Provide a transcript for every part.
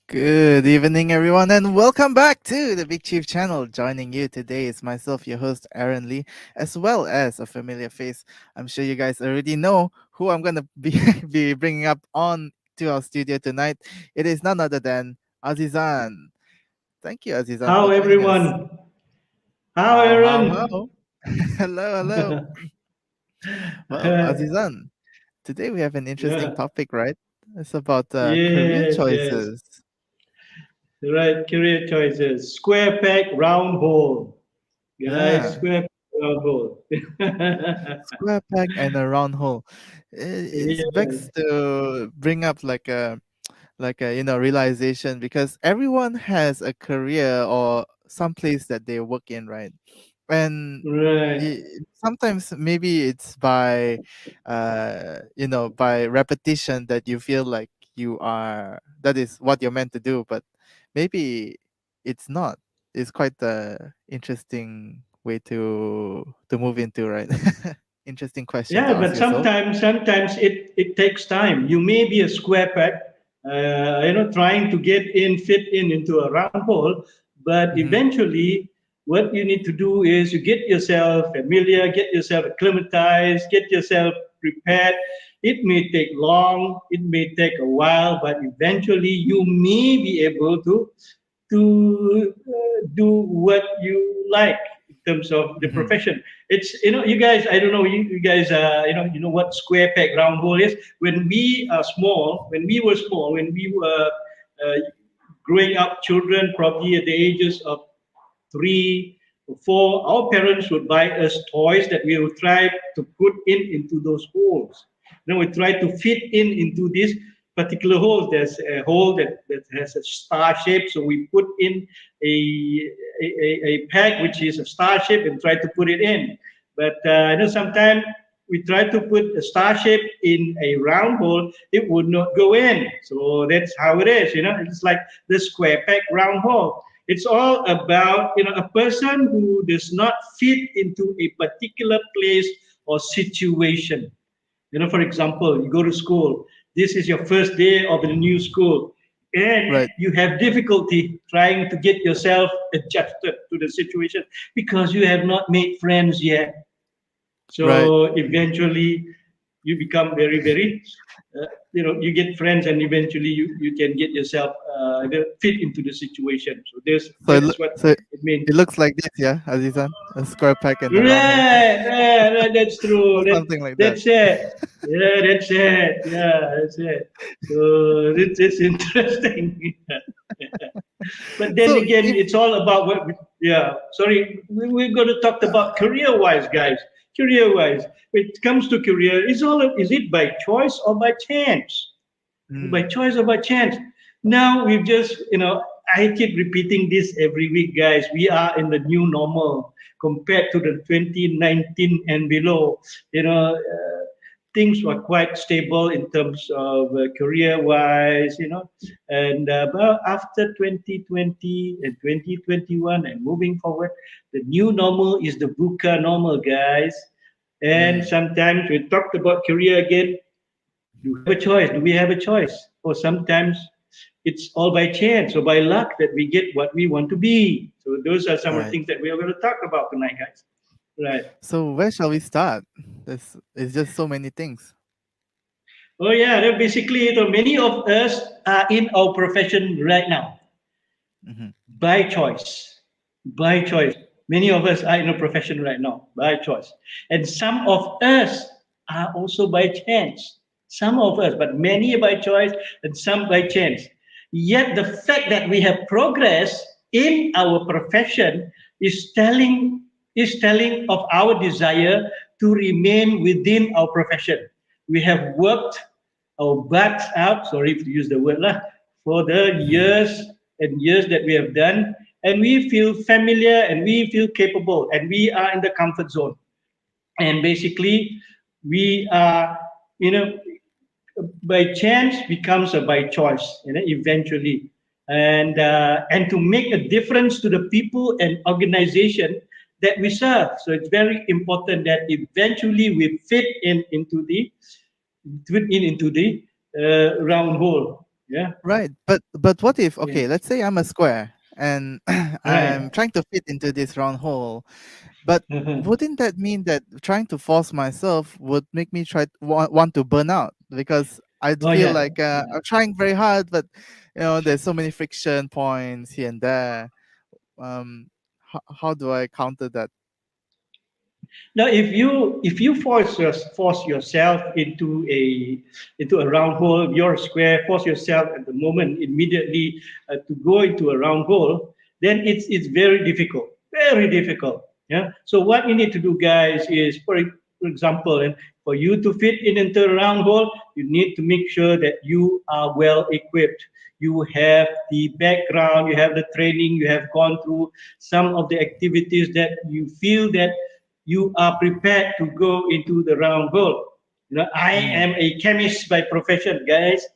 Good evening, everyone, and welcome back to the Big Chief channel. Joining you today is myself, your host, Aaron Lee, as well as a familiar face. I'm sure you guys already know who I'm going to be, be bringing up on to our studio tonight. It is none other than Azizan. Thank you, Azizan, How for joining us. everyone? How Aaron? How? Hello, hello. Well, Azizan, today we have an interesting Yeah. topic, right? It's about career Yes, yes. choices. Right, career choices. Square peg, round hole. Guys, Yeah. square peg, round hole. Square peg and a round hole. It Yeah, begs to bring up like a realization because everyone has a career or some place that they work in, right? And right. i- sometimes maybe it's by by repetition that you feel like that is what you're meant to do, but maybe it's not. It's quite a interesting way to move into, right? Interesting question to Yeah, ask but yourself. sometimes it takes time. You may be a square peg, trying to fit in into a round hole, but Hmm. eventually, what you need to do is you get yourself familiar, get yourself acclimatized, get yourself prepared. It may take long, it may take a while, but eventually you may be able to do what you like in terms of the Hmm. profession. It's you guys. I don't know you guys. You know what square peg round hole is. When we are small, when we were small, when we were uh, growing up, children probably at the ages of 3 or 4, our parents would buy us toys that we would try to put in into those holes. Then we try to fit in into this particular hole. There's a hole that has a star shape, so we put in a peg which is a star shape and try to put it in. But sometimes we try to put a star shape in a round hole, it would not go in. So that's how it is. It's like the square peg round hole. It's all about a person who does not fit into a particular place or situation. For example, you go to school. This is your first day of the new school, and Right, you have difficulty trying to get yourself adjusted to the situation because you have not made friends yet. right. So eventually, you become very, very, you get friends, and eventually you can get yourself fit into the situation. So So that is what so it means. it looks like this, yeah, Azizan, a square peg and a round hole, Right, that's true. or something like that. That's it. Yeah, that's it. Yeah, that's it. So it's interesting. But then So again, if it's all about what. Yeah, sorry, we're going to talk about career-wise, guys. Career-wise, when it comes to career, is it by choice or by chance? By mm, choice or by chance. Now we've just, I keep repeating this every week, guys. We are in the new normal compared to the 2019 and below. Things were quite stable in terms of career-wise, and well, after 2020 and 2021 and moving forward, the new normal is the VUCA normal, guys. And mm, sometimes we talked about career again. You have a choice. Do we have a choice? Or sometimes it's all by chance or by luck that we get what we want to be. So those are some of the right. things that we are going to talk about tonight, guys. Right. So where shall we start? There's it's just so many things. Oh yeah. Then basically, many of us are in our profession right now Hmm. by choice. By choice. Many of us are in a profession right now by choice, and some of us are also by chance. Some of us, but many by choice and some by chance. Yet the fact that we have progressed in our profession is telling of our desire to remain within our profession. We have worked our butts out, sorry to use the word lah, for the years and years that we have done, and we feel familiar and we feel capable and we are in the comfort zone. And basically, we are, you know, by chance becomes a by choice, eventually. And to make a difference to the people and organization that we serve. So it's very important that eventually we fit in into the round hole. Yeah, Right. But what if, yeah, okay, let's say I'm a square and I'm right. trying to fit into this round hole. But wouldn't that mean that trying to force myself would make me want to burn out? Because I'd Oh feel yeah, like yeah. I'm trying very hard, but there's so many friction points here and there. Um, how do I counter that? Now, if you force yourself into a round hole, you're a square. Force yourself at the moment immediately to go into a round hole, then it's very difficult, very difficult. Yeah. So what you need to do, guys, is for example, and for you to fit in into a round hole, you need to make sure that you are well equipped. You have the background, you have the training, you have gone through some of the activities that you feel that you are prepared to go into the round hole. I Mm, am a chemist by profession, guys,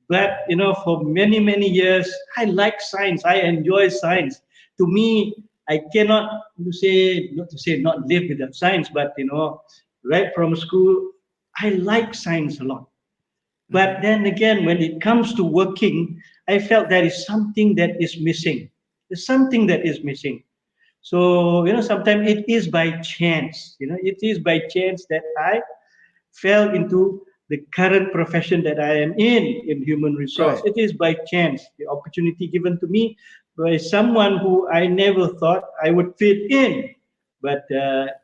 but for many many years, I like science. I enjoy science. To me, I cannot say not to say not live without science, but right from school, I like science a lot. mm-hmm. But then again, when it comes to working, I felt there is something that is missing. There's something that is missing. So, sometimes it is by chance. It is by chance that I fell into the current profession that I am in human resource. Right. It is by chance, the opportunity given to me by someone who I never thought I would fit in. But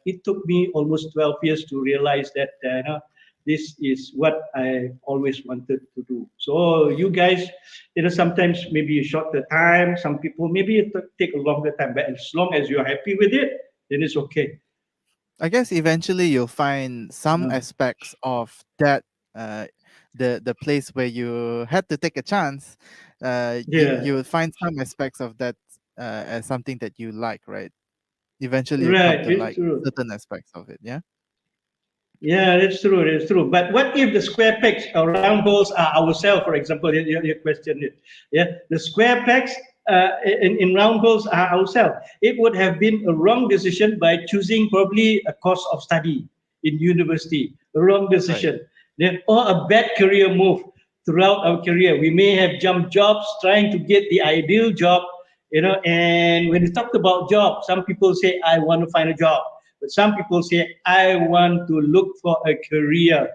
it took me almost 12 years to realize that this is what I always wanted to do. So you guys, sometimes maybe a shorter time, some people maybe it take a longer time, but as long as you're happy with it, then it's okay. I guess eventually you'll find some Uh, aspects of that uh, the place where you had to take a chance. yeah, You will find some aspects of that as something that you like, right? Eventually you come right, to it's like true. certain aspects of it. Yeah. Yeah, that's true. That's true. But what if the square pegs or round holes are ourselves? For example, your question is, yeah, the square pegs in round holes are ourselves. It would have been a wrong decision by choosing probably a course of study in university. A wrong Right. decision. Then, or a bad career move throughout our career. We may have jumped jobs trying to get the ideal job, and when we talked about job, some people say, I want to find a job. But some people say, I want to look for a career.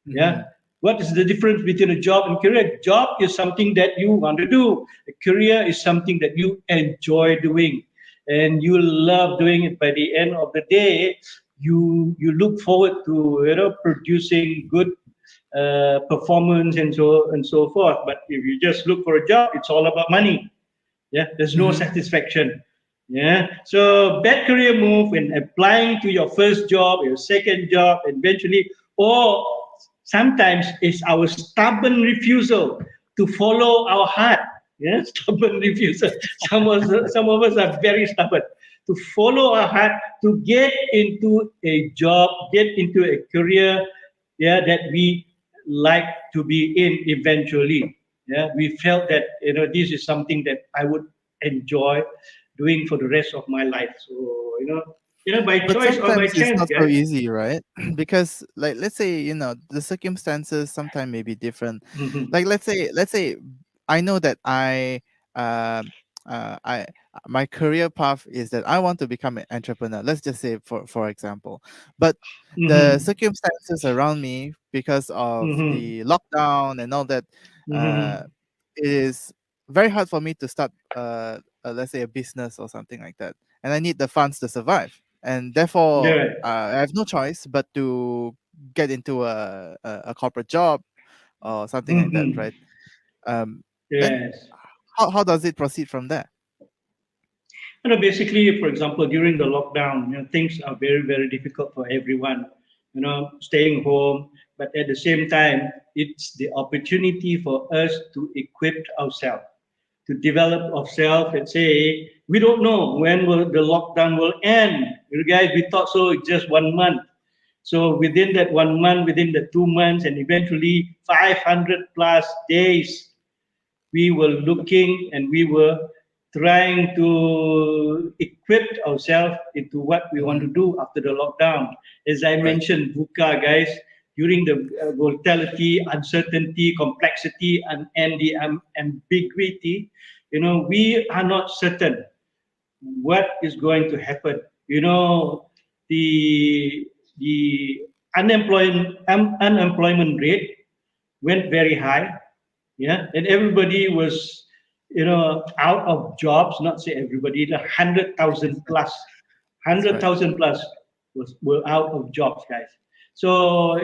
Yeah. Mm-hmm. What is the difference between a job and career? Job is something that you want to do. A career is something that you enjoy doing and you love doing it. By the end of the day, you look forward to producing good performance and so forth. But if you just look for a job, it's all about money. Yeah, there's no Mm-hmm. satisfaction. Yeah, so bad career move when applying to your first job, your second job, eventually, or sometimes it's our stubborn refusal to follow our heart. Yeah, stubborn refusal. Some of us are very stubborn to follow our heart to get into a job, get into a career, yeah, that we like to be in eventually. Yeah, we felt that this is something that I would enjoy doing for the rest of my life. So by But choice or by sometimes it's chance, not so guys. easy, right? Because like let's say, the circumstances sometimes may be different. Hmm. Like let's say I know that um I my career path is that I want to become an entrepreneur. Let's just say for example. But the Hmm. circumstances around me because of Hmm. the lockdown and all that uh Hmm. it is very hard for me to start let's say a business or something like that, and I need the funds to survive, and therefore Yeah. I have no choice but to get into a corporate job or something like that, Hmm. right? Then Yes. how does it proceed from there? Basically, for example, during the lockdown, things are very, very difficult for everyone. Staying home, but at the same time, it's the opportunity for us to equip ourselves, to develop ourselves, and say, we don't know when will the lockdown will end. You guys, we thought so it's just 1 month. So within that 1 month, within the 2 months, and eventually 500 plus days, we were looking and we were trying to equip ourselves into what we want Hmm. to do after the lockdown. As I Right. mentioned, VUCA, guys, during the volatility, uncertainty, complexity, and the ambiguity, we are not certain what is going to happen. The unemployment rate went very high, yeah, and everybody was, out of jobs. Not say everybody, the 100,000 plus, That's hundred right. thousand plus were out of jobs, guys. So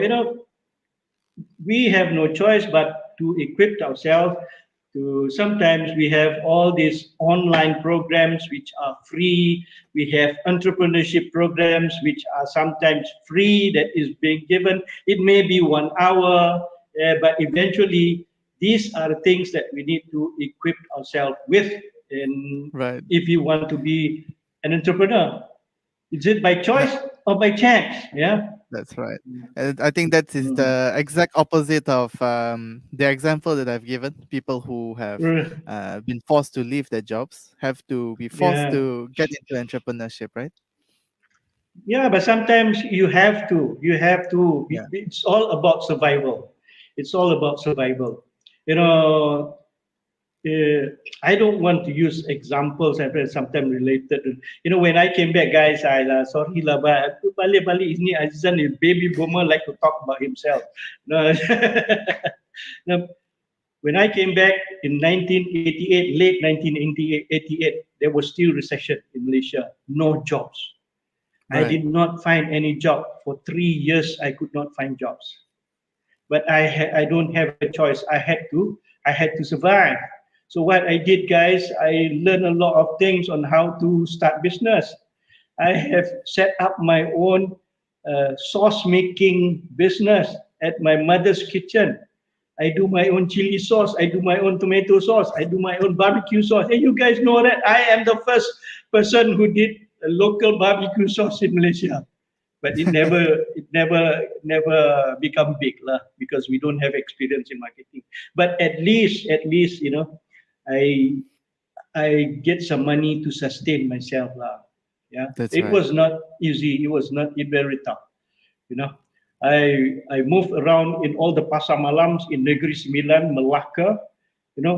we have no choice but to equip ourselves. To sometimes we have all these online programs which are free. We have entrepreneurship programs which are sometimes free that is being given. It may be 1 hour, but eventually these are the things that we need to equip ourselves with. And Right. if you want to be an entrepreneur, is it by choice or by chance? Yeah. That's right. And I think that is Mm. the exact opposite of the example that I've given. People who have Mm. been forced to leave their jobs have to be forced Yeah. to get into entrepreneurship, right? Yeah, but sometimes you have to. You have to. Yeah. It's all about survival. It's all about survival. You know, uh, I don't want to use examples and sometimes related. When I came back, guys, I sorry lah, but balik ini Azizan, the baby boomer, like to talk about himself. No, no, when I came back in 1988, late 1988, there was still recession in Malaysia. No jobs. I Right. did not find any job for 3 years. I could not find jobs, but I don't have a choice. I had to survive. So what I did, guys, I learned a lot of things on how to start business. I have set up my own sauce making business at my mother's kitchen. I do my own chili sauce. I do my own tomato sauce. I do my own barbecue sauce. And you guys know that I am the first person who did a local barbecue sauce in Malaysia. But it never become big lah, because we don't have experience in marketing. But at least I I get some money to sustain myself lah. Yeah, That's it right. was not easy. It was not very tough. You know, I moved around in all the pasar malams in Negeri Sembilan, Melaka.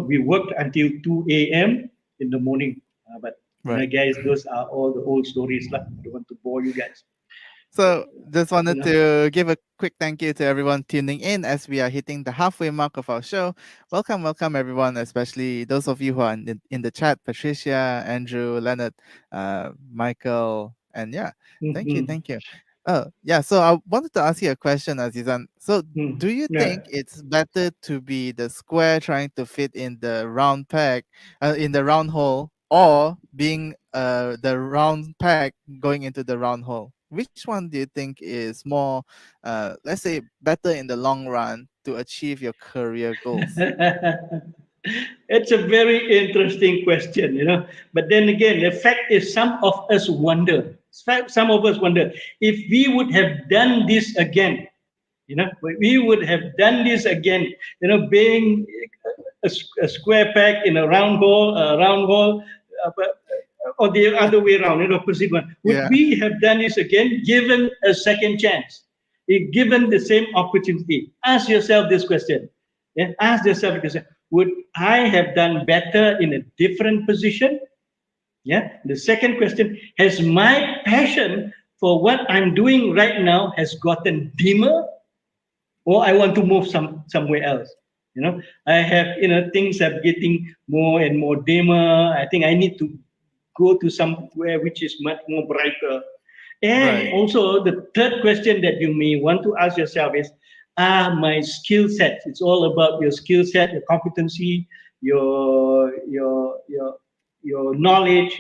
We worked until 2 a.m. in the morning. But Right. guys, those are all the old stories lah. I don't want to bore you guys. So just You wanted know. to give a quick thank you to everyone tuning in as we are hitting the halfway mark of our show. Welcome, welcome everyone, especially those of you who are in the chat, Patricia, Andrew, Leonard, Michael, and yeah, thank you, Mm-hmm. thank you. Oh yeah, so I wanted to ask you a question, Azizan. So Mm. do you think Yeah. it's better to be the square trying to fit in the round peg, in the round hole, or being the round peg going into the round hole? Which one do you think is more, let's say, better in the long run to achieve your career goals? It's a very interesting question. But then again, the fact is, some of us wonder. Some of us wonder if we would have done this again. We would have done this again. Being a square peg in a round hole, or the other way around. Opposite one. Would Yeah. we have done this again, given a second chance? If given the same opportunity, ask yourself this question. Yeah? Ask yourself this question. Would I have done better in a different position? Yeah. The second question: has my passion for what I'm doing right now has gotten dimmer, or I want to move somewhere else? I have things are getting more and more dimmer. I think I need to go to somewhere which is much more brighter. And Right. also, the third question that you may want to ask yourself is, are my skill sets? It's all about your skill set, your competency, your knowledge.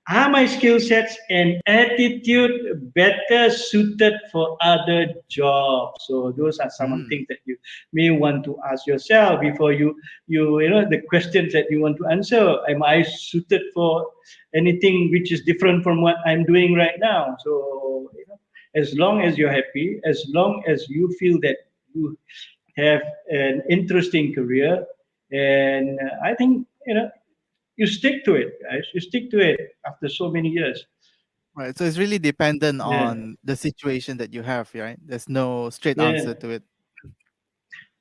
Are my skill sets and attitude better suited for other jobs? So those are some of the Mm, things that you may want to ask yourself before the questions that you want to answer. Am I suited for anything which is different from what I'm doing right now? So as long as you're happy, as long as you feel that you have an interesting career, and I think you stick to it, guys. You stick to it after so many years. Right. So it's really dependent Yeah, on the situation that you have, right? There's no straight yeah, answer to it.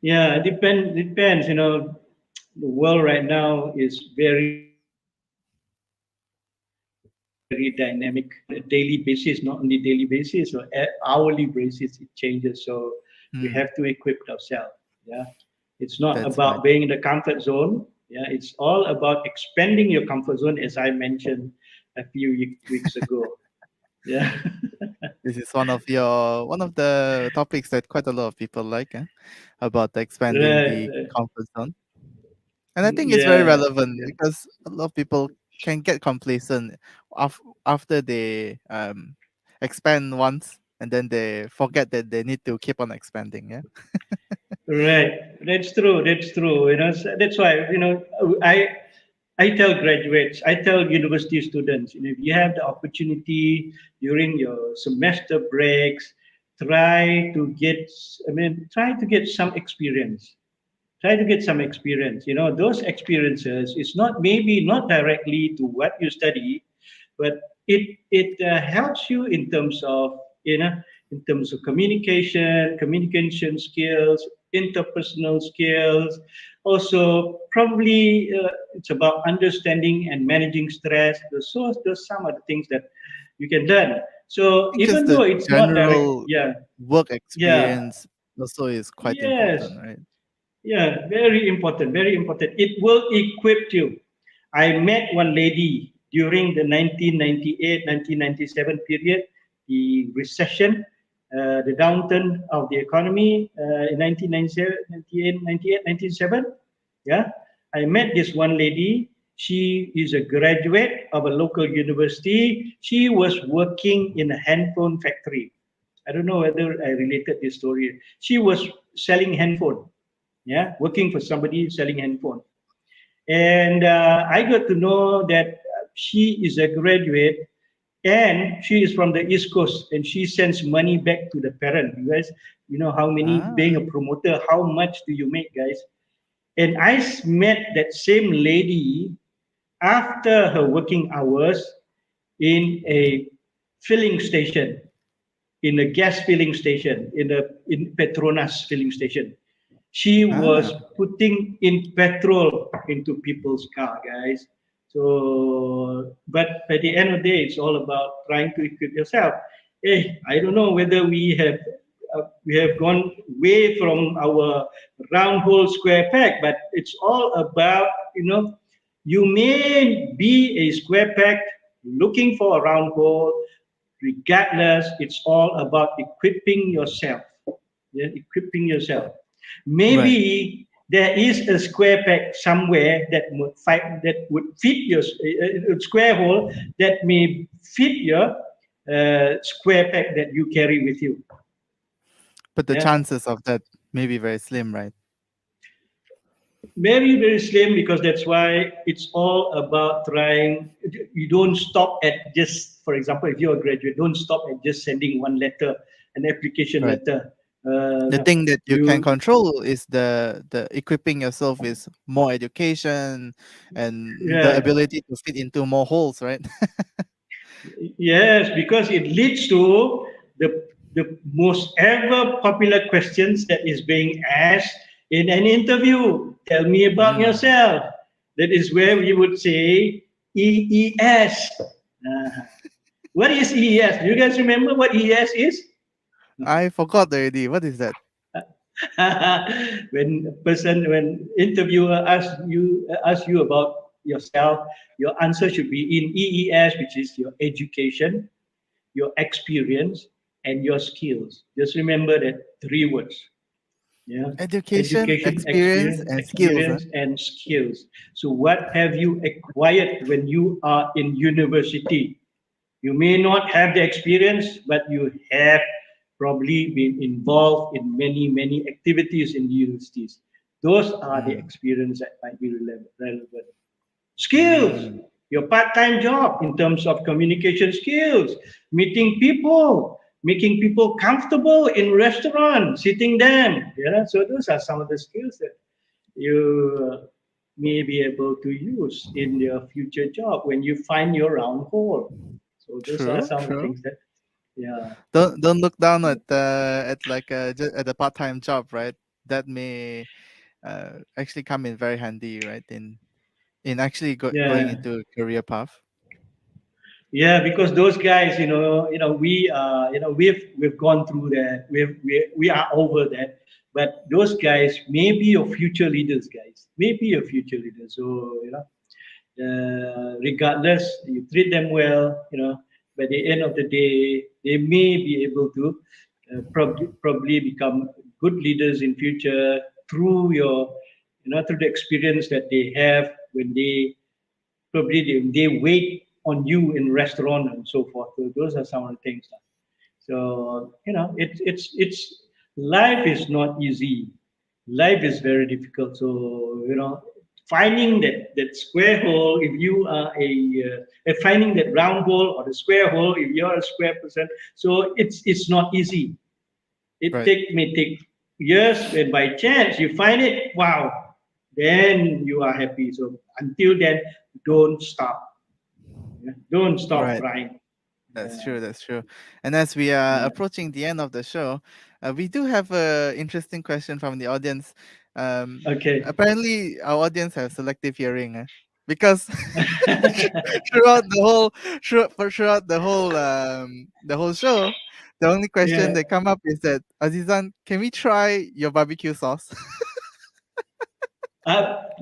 yeah. Depends. You know, the world right now is very dynamic. On a daily basis, not only daily basis or hourly basis, it changes. So we have to equip Mm, ourselves. Yeah, it's not about that's being in right. the comfort zone. Yeah, it's all about expanding your comfort zone, as I mentioned a few weeks ago. Yeah, This is one of the topics that quite a lot of people like, about expanding right. the comfort zone. And I think it's very Yeah, relevant because a lot of people can get complacent after they expand once and then they forget that they need to keep on expanding. Yeah. right. That's true. That's true. You know, that's why I tell graduates, I tell university students, if you have the opportunity during your semester breaks, try to get, try to get some experience. Try to get some experience. You know, those experiences, it's not maybe not directly to what you study, but it helps you in terms of, in terms of communication skills, interpersonal skills. Also, probably it's about understanding and managing stress. Those some of the things that you can learn. I So think just even the though it's not direct, general yeah, work yeah, experience also is quite yes, important, right? yeah, very important, very important. It will equip you. I met one lady during the 1998 1997 period, the recession, the downturn of the economy in 1997, 98, 98, 97. Yeah, I met this one lady. She is a graduate of a local university. She was working in a handphone factory. I don't know whether I related this story. She was selling handphone, yeah, working for somebody selling handphone. And I got to know that she is a graduate and she is from the East Coast and she sends money back to the parent. You guys, you know how many, Ah, being a promoter, how much do you make, guys? And met that same lady after her working hours in a filling station, in a gas filling station, in Petronas filling station. She was ah. putting in petrol into people's car, guys. So, but by the end of the day, it's all about trying to equip yourself. Hey, I don't know whether we have gone way from our round hole square peg, but it's all about, you may be a square peg looking for a round hole. Regardless, it's all about equipping yourself. Yeah, equipping yourself. Right. Maybe there is a square peg somewhere that would fit your square hole that may fit your square peg that you carry with you. But the Yeah, chances of that may be very slim, right? very very slim, because that's why it's all about trying. You don't stop at just, for example, if you're a graduate, don't stop at just sending one letter, an application Right. letter. The No, thing that you can you control is the equipping yourself with more education and the yeah. ability to fit into more holes, right? Yes, because it leads to the most ever popular questions that is being asked in an interview. Tell me about Mm. yourself. That is where we would say EES. Uh, what is EES? Do you guys remember what EES is? I forgot already. What is that? When interviewer asks you about yourself, your answer should be in EES, which is your education, your experience, and your skills. Just remember that three words. Yeah. Education, Education, experience, and skills. Huh? experience, and skills. So, what have you acquired when you are in university? You may not have the experience, but you have probably been involved in many activities in the universities. Those are the Mm. experience that might be relevant. Skills, Mm. your part-time job in terms of communication skills, meeting people, making people comfortable in restaurants, sitting them. Yeah, so those are some of the skills that you may be able to use in your future job when you find your round hole. So those are True, some of the true. things that, yeah, Don't look down yeah, at like at a part-time job, right? That may actually come in very handy, right? In actually going yeah. into a career path. Yeah, because those guys, we, we've gone through that. We are over that. But those guys may be your future leaders, guys. May be your future leaders. So regardless, you treat them well. By the end of the day, they may be able to probably become good leaders in future through through the experience that they have when probably they wait on you in restaurant and so forth. So those are some of the things. So it's life is not easy. Life is very difficult. So finding that square hole if you are finding that round hole or the square hole if you're a square person. So it's not easy. It Right. may take years, and by chance you find it. Wow, then you are happy. So until then, don't stop. Yeah? Don't stop Right. trying. That's Yeah, true. That's true. And as we are yeah. approaching the end of the show, we do have a interesting question from the audience. Um, Okay. Apparently, our audience has selective hearing, because throughout the whole the whole show, the only question Yeah. that come up is that, Azizan, can we try your barbecue sauce?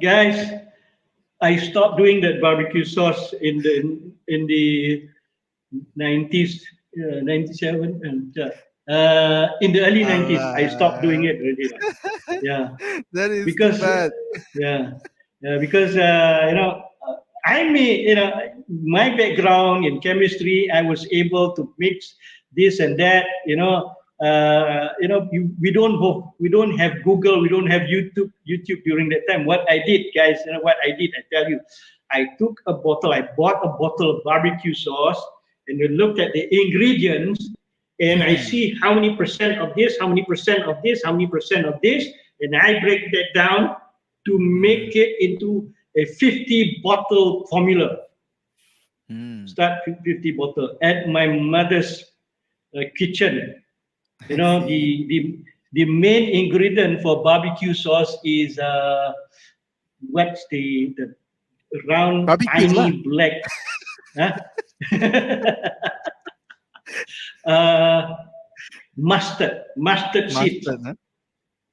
Guys, I stopped doing that barbecue sauce in the 90s, 97, and in the early 90s, I stopped doing Uh, it already. Yeah. that is too Because bad. yeah, because I may my background in chemistry, I was able to mix this and that. We don't have Google, we don't have YouTube during that time. What I did, guys, what I did, I tell you, I took a bottle, I bought a bottle of barbecue sauce, and we looked at the ingredients, and I see how many percent of this, how many percent of this, how many percent of this, and I break that down to Mm, make it into a 50 bottle formula. mm, Start 50 bottle at my mother's kitchen. You I know, see. the main ingredient for barbecue sauce is what's the round, Barbecue lah. tiny black, huh? uh, mustard seeds. Mustard, huh?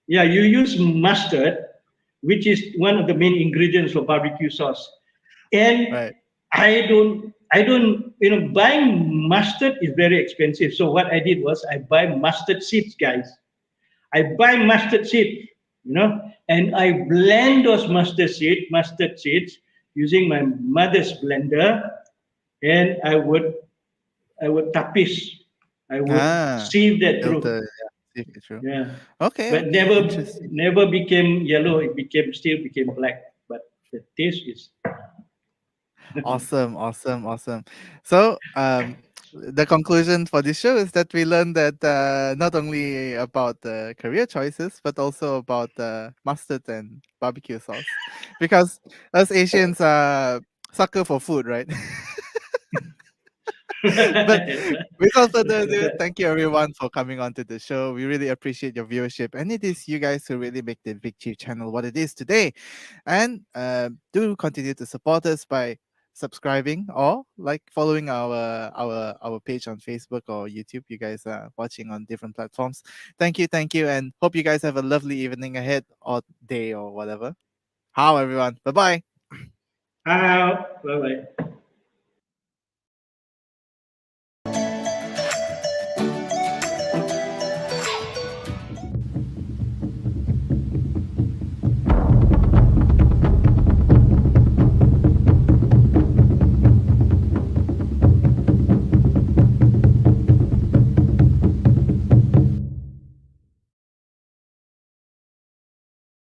Yeah, you use mustard, which is one of the main ingredients for barbecue sauce. And Right. buying mustard is very expensive. So what I did was I buy mustard seeds, guys. I buy mustard seed, and I blend those mustard seeds using my mother's blender, and I would tapis, I would Ah, sieve that through. filter. Yeah, see if it's true. Yeah, Okay, but okay, interesting. never became yellow. It still became black. But the taste is Awesome, awesome, awesome. So, the conclusion for this show is that we learned that not only about career choices, but also about mustard and barbecue sauce, because us Asians are sucker for food, right? But without further ado, thank you everyone for coming on to the show. We really appreciate your viewership, and it is you guys who really make the Big Chief channel what it is today. And do continue to support us by subscribing or like following our page on Facebook or YouTube. You guys are watching on different platforms. Thank you, and hope you guys have a lovely evening ahead or day or whatever. How everyone. Bye bye. how. Bye bye.